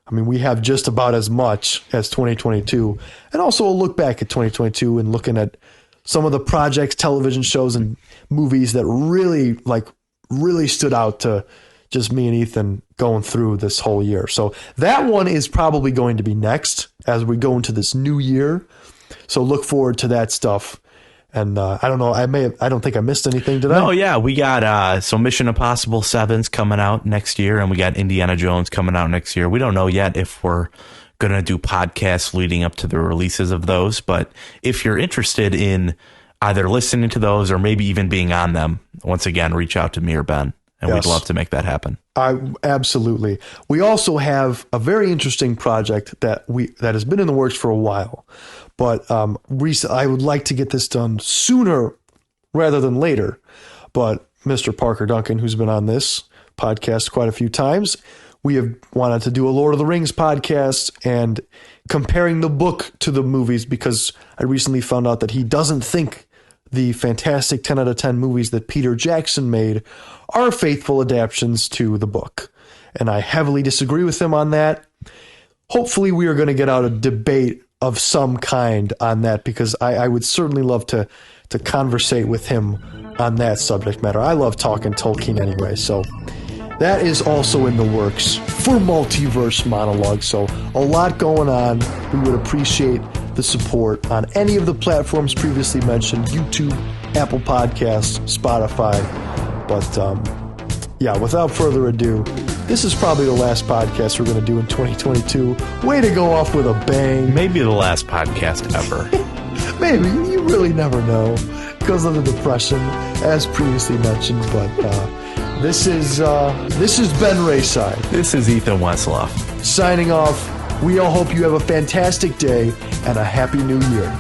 I mean, we have just about as much as 2022, and also a look back at 2022 and looking at some of the projects, television shows, and movies that really stood out to just me and Ethan going through this whole year. So that one is probably going to be next as we go into this new year. So look forward to that stuff. And I don't know. I don't think I missed anything today. Oh yeah, we got so Mission Impossible 7's coming out next year, and we got Indiana Jones coming out next year. We don't know yet if we're gonna do podcasts leading up to the releases of those, but if you're interested in either listening to those or maybe even being on them, once again, reach out to me or Ben, and we'd love to make that happen. Absolutely. We also have a very interesting project that has been in the works for a while. But I would like to get this done sooner rather than later. But Mr. Parker Duncan, who's been on this podcast quite a few times, we have wanted to do a Lord of the Rings podcast and comparing the book to the movies, because I recently found out that he doesn't think the fantastic 10 out of 10 movies that Peter Jackson made are faithful adaptations to the book. And I heavily disagree with him on that. Hopefully we are going to get out a debate of some kind on that, because I would certainly love to conversate with him on that subject matter. I love talking Tolkien anyway, so that is also in the works for Multiverse Monologues. So a lot going on. We would appreciate the support on any of the platforms previously mentioned: YouTube, Apple Podcasts, Spotify. But without further ado, this is probably the last podcast we're going to do in 2022. Way to go off with a bang. Maybe the last podcast ever. Maybe. You really never know because of the depression, as previously mentioned. But this is Ben Rayside. This is Ethan Westloff. Signing off. We all hope you have a fantastic day and a happy new year.